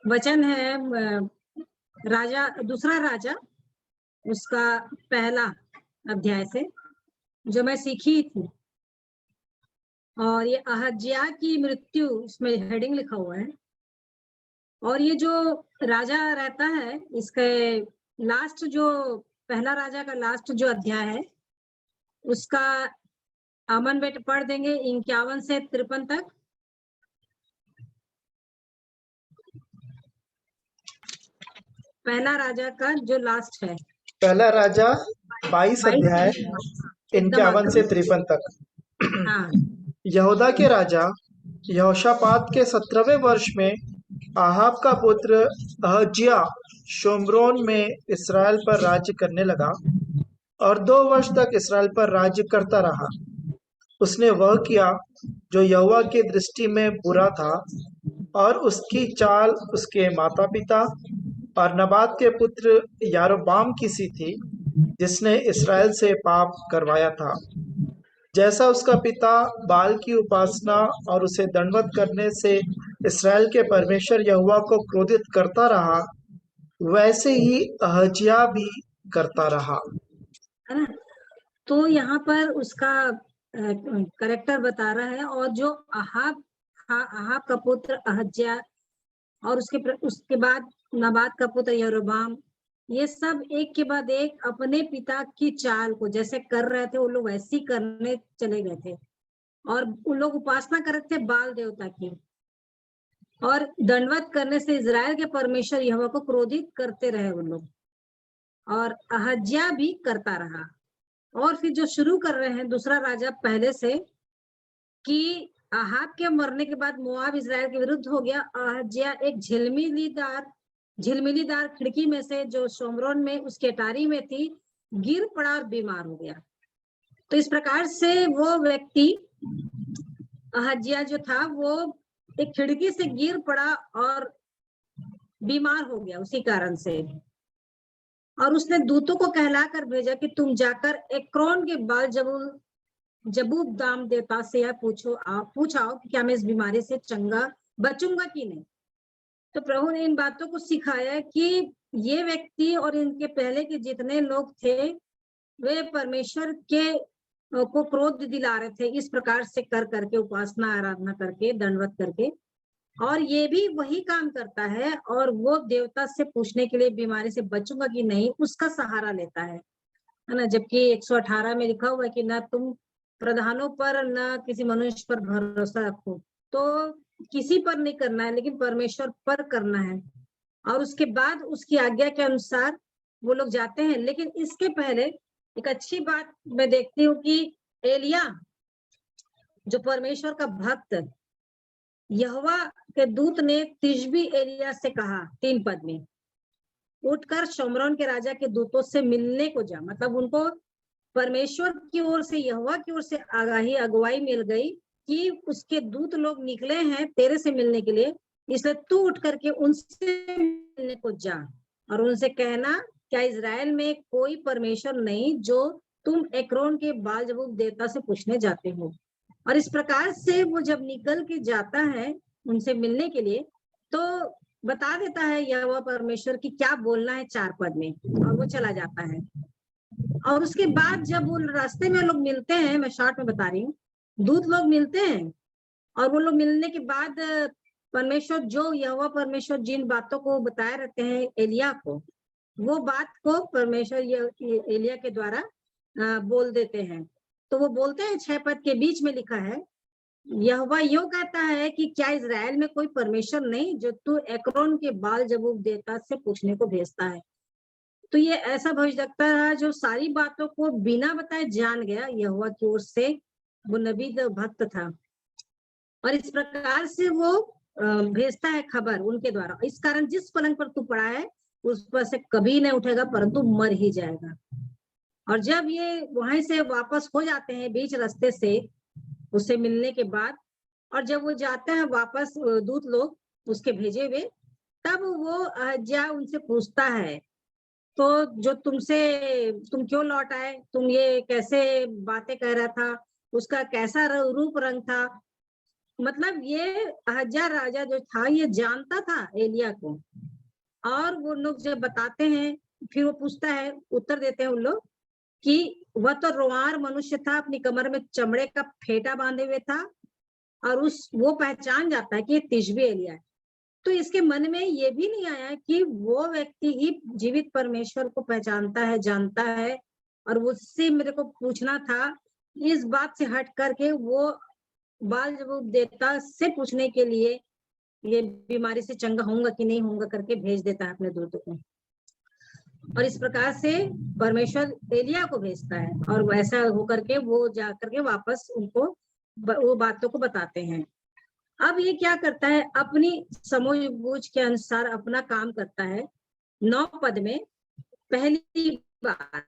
वचन है राजा, दूसरा राजा, उसका पहला अध्याय से, जो मैं सीखी थी। और ये अहज्या की मृत्यु, इसमें हेडिंग लिखा हुआ है। और ये जो राजा रहता है, इसके लास्ट जो पहला राजा का लास्ट जो अध्याय है, उसका अमन बेट पढ़ देंगे 51 से 53 तक। पहला राजा का जो लास्ट है, पहला राजा 22 अध्याय 51 से 53 तक। हाँ। यहूदा के राजा यहोशापात के 17वें वर्ष में आहाब का पुत्र अहज्या शोम्रोन में इसराइल पर राज्य करने लगा और 2 वर्ष तक इसराइल पर राज्य करता रहा। उसने वह किया जो यहोवा की दृष्टि में बुरा था, और उसकी चाल उसके माता पिता और नबात के पुत्र यारोबाम की सी थी, जिसने इसराइल से पाप करवाया था। जैसा उसका पिता बाल की उपासना और उसे दंडवत करने से इसराइल के परमेश्वर यहोवा को क्रोधित करता रहा, वैसे ही अहज्या भी करता रहा। है ना। तो यहाँ पर उसका करेक्टर बता रहा है। और जो आहाब का पुत्र अहज्या, और उसके बाद नबात का पुत्र यरोबाम, ये सब एक के बाद एक अपने पिता की चाल को जैसे कर रहे थे, वो लोग वैसे ही करने चले गए थे। और उन लोग उपासना कर रहे थे बाल देवता की, और दंडवत करने से इजराइल के परमेश्वर यहोवा को क्रोधित करते रहे उन लोग, और अहज्या भी करता रहा। और फिर जो शुरू कर रहे हैं दूसरा राजा पहले से, कि आहाब के मरने के बाद मोआब इजराइल के विरुद्ध हो गया। अहज्या एक झिलमिलीदार खिड़की में से जो शोमरोन में उसके अटारी में थी, गिर पड़ा और बीमार हो गया। तो इस प्रकार से वो व्यक्ति अहज्या जो था, वो एक खिड़की से गिर पड़ा और बीमार हो गया उसी कारण से। और उसने दूतों को कहलाकर भेजा कि तुम जाकर एक्रोन के बाल जबूब दाम देवता से यह पूछाओ कि क्या मैं इस बीमारी से चंगा बचूंगा कि नहीं। तो प्रभु ने इन बातों को सिखाया कि ये व्यक्ति और इनके पहले के जितने लोग थे, वे परमेश्वर के को क्रोध दिला रहे थे इस प्रकार से कर करके, उपासना आराधना करके, दंडवत करके। और ये भी वही काम करता है, और वो देवता से पूछने के लिए बीमारी से बचूंगा कि नहीं, उसका सहारा लेता है ना। जबकि 118 में लिखा हुआ है कि ना तुम प्रधानों पर ना किसी मनुष्य पर भरोसा रखो। तो किसी पर नहीं करना है, लेकिन परमेश्वर पर करना है। और उसके बाद उसकी आज्ञा के अनुसार वो लोग जाते हैं। लेकिन इसके पहले एक अच्छी बात मैं देखती हूँ कि एलिया जो परमेश्वर का भक्त, यहोवा के दूत ने तिशबी एलिया से कहा 3 पद में, उठकर शोमरोन के राजा के दूतों से मिलने को जा। मतलब उनको परमेश्वर की ओर से, यहोवा की ओर से आगाही, अगुवाई मिल गई कि उसके दूत लोग निकले हैं तेरे से मिलने के लिए, इसलिए तू उठ करके उनसे मिलने को जा और उनसे कहना, क्या इजराइल में कोई परमेश्वर नहीं जो तुम एक्रोन के बाल जबूब देवता से पूछने जाते हो। और इस प्रकार से वो जब निकल के जाता है उनसे मिलने के लिए, तो बता देता है यहोवा परमेश्वर की क्या बोलना है 4 पद में, और वो चला जाता है। और उसके बाद जब वो रास्ते में लोग मिलते हैं, मैं शॉर्ट में बता रही हूँ, दूत लोग मिलते हैं, और वो लोग मिलने के बाद परमेश्वर, जो यहोवा परमेश्वर जिन बातों को बताए रहते हैं एलिया को, वो बात को परमेश्वर एलिया के द्वारा बोल देते हैं। तो वो बोलते हैं 6 पद के बीच में लिखा है, यहोवा यूं कहता है कि क्या इजराइल में कोई परमेश्वर नहीं जो तू एक्रोन के बाल जबूब देवता से पूछने को भेजता है। तो ये ऐसा भविष्यवक्ता रहा जो सारी बातों को बिना बताए जान गया यहोवा की ओर से। वो नबी भक्त था, और इस प्रकार से वो भेजता है खबर उनके द्वारा। इस कारण जिस पलंग पर तू पड़ा है उस पर से कभी नहीं उठेगा, परंतु मर ही जाएगा। और जब ये वहां से वापस हो जाते हैं बीच रास्ते से उससे मिलने के बाद, और जब वो जाते हैं वापस दूत लोग उसके भेजे हुए, तब वो अहज्या उनसे पूछता है, तो जो तुम क्यों लौट आए, तुम ये कैसे बातें कह रहा था, उसका कैसा रूप रंग था, मतलब ये अहज्या राजा जो था ये जानता था एलिया को, और वो लोग जब बताते हैं फिर वो पूछता है, उत्तर देते हैं उन लोग कि वह तो रोंआर मनुष्य था, अपनी कमर में चमड़े का फेटा बांधे हुए था, और वो पहचान जाता है कि ये तिशबी एलिया है। तो इसके मन में ये भी नहीं आया कि वो व्यक्ति ही जीवित परमेश्वर को पहचानता है, जानता है, और उससे मेरे को पूछना था। इस बात से हट करके वो बाल जब देवता से पूछने के लिए ये बीमारी से चंगा होऊंगा कि नहीं होऊंगा करके भेज देता है अपने दूतों को, और इस प्रकार से परमेश्वर एलिया को भेजता है, और वैसा होकर के वो जाकर के वापस उनको वो बातों को बताते हैं। अब ये क्या करता है, अपनी समझ के अनुसार अपना काम करता है। 9 पद में पहली बार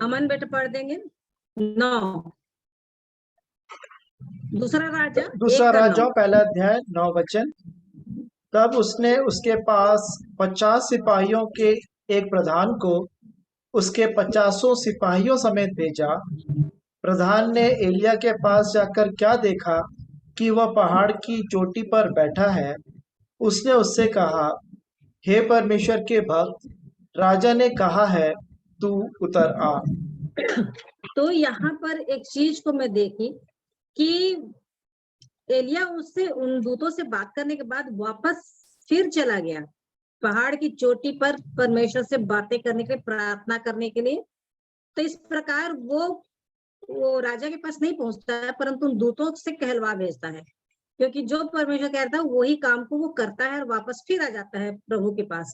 अमन बेटा पढ़ देंगे 9। दूसरा राजा पहला अध्याय 9 वचन। तब उसने उसके पास 50 सिपाहियों के एक प्रधान को उसके 50 सिपाहियों समेत भेजा। प्रधान ने एलिया के पास जाकर क्या देखा कि वह पहाड़ की चोटी पर बैठा है। उसने उससे कहा, हे परमेश्वर के भक्त, राजा ने कहा है तू उतर आ। तो यहाँ पर एक चीज को मैं देखी कि एलिया उससे उन दूतों से बात करने के बाद वापस फिर चला गया पहाड़ की चोटी पर परमेश्वर से बातें करने के लिए, प्रार्थना करने के लिए। तो इस प्रकार वो राजा के पास नहीं पहुंचता है, परंतु उन दूतों से कहलवा भेजता है, क्योंकि जो परमेश्वर कहता है वही काम को वो करता है और वापस फिर आ जाता है प्रभु के पास,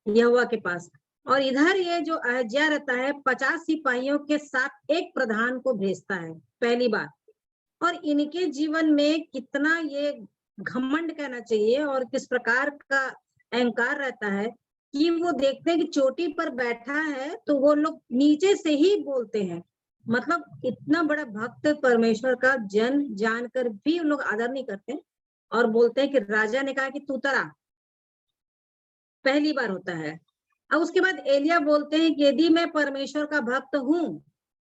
यहोवा के पास। और इधर ये जो अहज्या रहता है 50 सिपाहियों के साथ एक प्रधान को भेजता है पहली बार। और इनके जीवन में कितना ये घमंड कहना चाहिए और किस प्रकार का अहंकार रहता है कि वो देखते हैं कि चोटी पर बैठा है तो वो लोग नीचे से ही बोलते हैं। मतलब इतना बड़ा भक्त परमेश्वर का जन जानकर भी उन लोग आदर नहीं करते और बोलते हैं कि राजा ने कहा कि तू उतर। पहली बार होता है। अब उसके बाद एलिया बोलते हैं कि यदि मैं परमेश्वर का भक्त हूं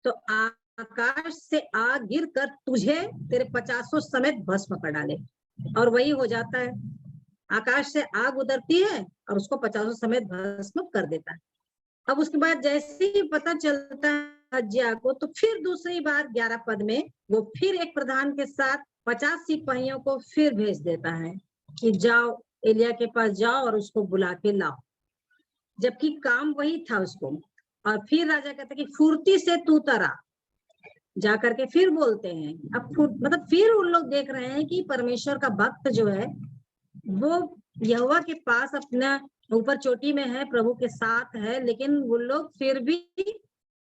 तो आकाश से आग गिर कर तुझे तेरे 50 समेत भस्म कर डाले। और वही हो जाता है, आकाश से आग उतरती है और उसको 50 समेत भस्म कर देता है। अब उसके बाद जैसे ही पता चलता है अहज्या को, तो फिर दूसरी बार 11 पद में वो फिर एक प्रधान के साथ 50 सिपाहियों को फिर भेज देता है कि जाओ एलिया के पास जाओ और उसको बुला के लाओ, जबकि काम वही था उसको। और फिर राजा कहता है कि फुर्ती से तू उतरा, जाकर के फिर बोलते हैं। अब मतलब फिर उन लोग देख रहे हैं कि परमेश्वर का भक्त जो है वो यहोवा के पास अपना ऊपर चोटी में है, प्रभु के साथ है, लेकिन वो लोग फिर भी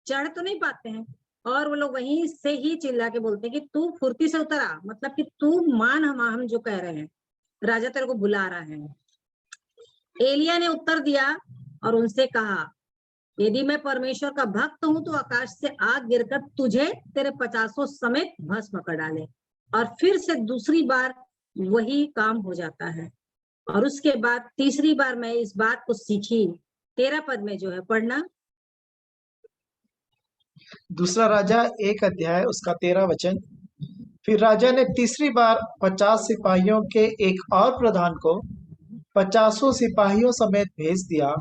चढ़ तो नहीं पाते हैं। और वो लोग वहीं से ही चिल्ला के बोलते हैं कि तू फुर्ती से उतरा, मतलब कि तू मान हम जो कह रहे हैं, राजा तेरे को बुला रहा है। एलिया ने उत्तर दिया और उनसे कहा, यदि मैं परमेश्वर का भक्त हूं तो आकाश से आग गिरकर तुझे तेरे 50 समेत भस्म कर डाले। और फिर से दूसरी बार वही काम हो जाता है। और उसके बाद तीसरी बार मैं इस बात को सीखी, 13 पद में जो है पढ़ना। दूसरा राजा 1 अध्याय उसका 13 वचन। फिर राजा ने तीसरी बार 50 सिपाहियों के एक और प्रधान को 50 सिपाहियों समेत भेज दिया,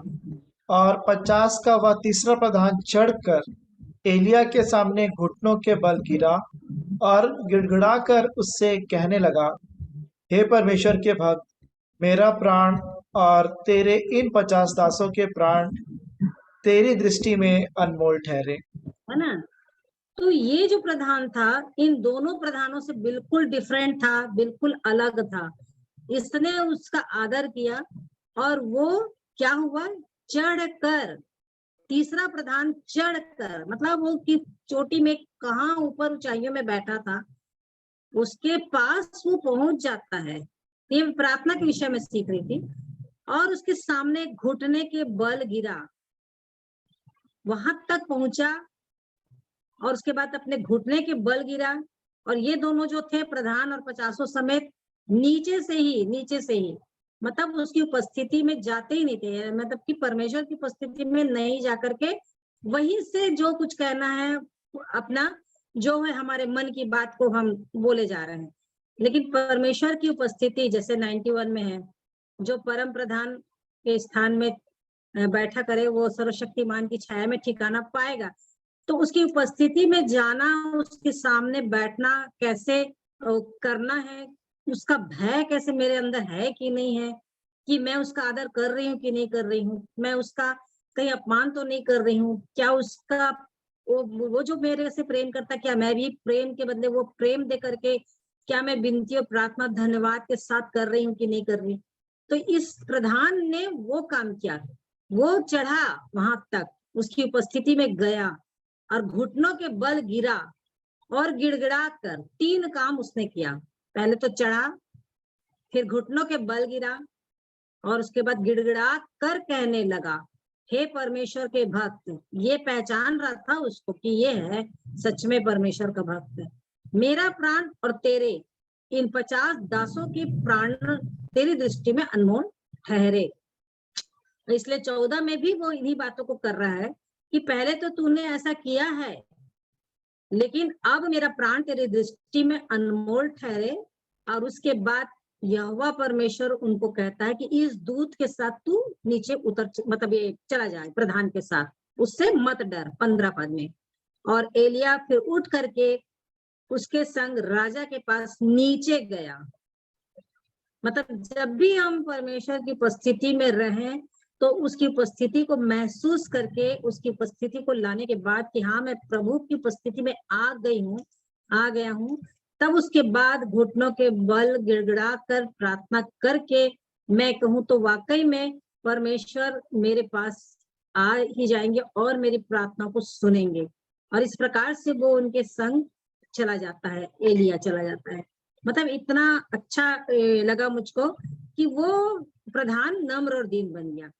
और 50 का वह तीसरा प्रधान चढ़कर एलिया के सामने घुटनों के बल गिरा और गिड़गिड़ाकर उससे कहने लगा, हे परमेश्वर के भक्त, मेरा प्राण और तेरे इन 50 दासों के प्राण तेरी दृष्टि में अनमोल ठहरे। है ना। तो ये जो प्रधान था इन दोनों प्रधानों से बिल्कुल डिफरेंट था, बिल्कुल अलग था। इसने उसका आदर किया और वो क्या हुआ, चढ़कर, तीसरा प्रधान चढ़कर, मतलब वो की चोटी में कहाँ ऊपर ऊंचाइयों में बैठा था उसके पास वो पहुंच जाता है। ये प्रार्थना के विषय में सीख रही थी। और उसके सामने घुटने के बल गिरा, वहां तक पहुंचा और उसके बाद अपने घुटने के बल गिरा। और ये दोनों जो थे प्रधान और 50 समेत नीचे से ही मतलब उसकी उपस्थिति में जाते ही नहीं थे, मतलब कि परमेश्वर की उपस्थिति में नहीं जाकर के वहीं से जो कुछ कहना है अपना जो है हमारे मन की बात को हम बोले जा रहे हैं, लेकिन परमेश्वर की उपस्थिति जैसे 91 में है, जो परम प्रधान के स्थान में बैठा करे वो सर्वशक्तिमान की छाया में ठिकाना पाएगा। तो उसकी उपस्थिति में जाना, उसके सामने बैठना कैसे करना है, उसका भय कैसे मेरे अंदर है कि नहीं है, कि मैं उसका आदर कर रही हूँ कि नहीं कर रही हूँ, मैं उसका कहीं अपमान तो नहीं कर रही हूँ, क्या उसका वो जो मेरे से प्रेम करता, क्या मैं भी प्रेम के बदले वो प्रेम दे करके क्या मैं विनती और प्रार्थना धन्यवाद के साथ कर रही हूँ कि नहीं कर रही। तो इस प्रधान ने वो काम किया, वो चढ़ा वहां तक, उसकी उपस्थिति में गया और घुटनों के बल गिरा और गिड़गिड़ा कर 3 काम उसने किया। पहले तो चढ़ा, फिर घुटनों के बल गिरा और उसके बाद गिड़गिड़ा कर कहने लगा, हे परमेश्वर के भक्त। ये पहचान रहा था उसको कि ये है सच में परमेश्वर का भक्त। मेरा प्राण और तेरे इन 50 दासों के प्राण तेरी दृष्टि में अनमोल ठहरे। इसलिए 14 में भी वो इन्हीं बातों को कर रहा है कि पहले तो तूने ऐसा किया है, लेकिन अब मेरा प्राण तेरी दृष्टि में अनमोल ठहरे। और उसके बाद यहोवा परमेश्वर उनको कहता है कि इस दूत के साथ तू नीचे उतर, मतलब ये चला जाए प्रधान के साथ, उससे मत डर। 15 पद में, और एलिया फिर उठ करके उसके संग राजा के पास नीचे गया। मतलब जब भी हम परमेश्वर की उपस्थिति में रहें तो उसकी उपस्थिति को महसूस करके, उसकी उपस्थिति को लाने के बाद कि हाँ मैं प्रभु की उपस्थिति में आ गया हूँ, तब उसके बाद घुटनों के बल गिड़गिड़ा कर प्रार्थना करके मैं कहूँ तो वाकई में परमेश्वर मेरे पास आ ही जाएंगे और मेरी प्रार्थना को सुनेंगे। और इस प्रकार से वो उनके संग चला जाता है, एलिया चला जाता है। मतलब इतना अच्छा लगा मुझको कि वो प्रधान नम्र और दीन बन गया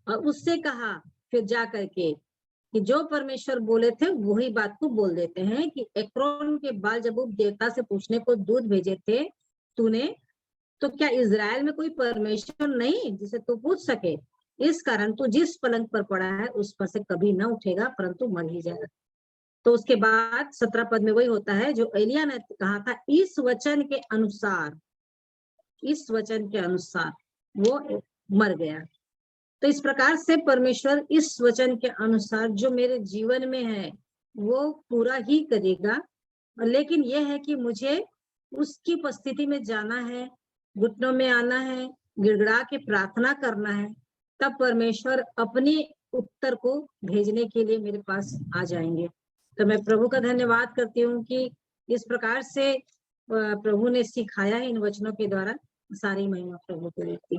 और उससे कहा फिर जा करके कि जो परमेश्वर बोले थे वही बात को बोल देते हैं कि एक्रोन के बाल जबूब देवता से पूछने को दूध भेजे थे तूने, तो क्या इजराइल में कोई परमेश्वर नहीं जिसे तू पूछ सके? इस कारण तू जिस पलंग पर पड़ा है उस पर से कभी न उठेगा परंतु मर ही जाएगा। तो उसके बाद 17 पद में वही होता है जो एलिया ने कहा था, इस वचन के अनुसार वो मर गया। तो इस प्रकार से परमेश्वर इस वचन के अनुसार जो मेरे जीवन में है वो पूरा ही करेगा। लेकिन यह है कि मुझे उसकी उपस्थिति में जाना है, घुटनों में आना है, गिड़गिड़ा के प्रार्थना करना है, तब परमेश्वर अपने उत्तर को भेजने के लिए मेरे पास आ जाएंगे। तो मैं प्रभु का धन्यवाद करती हूँ कि इस प्रकार से प्रभु ने सिखाया है इन वचनों के द्वारा। सारी महिमा प्रभु को देती।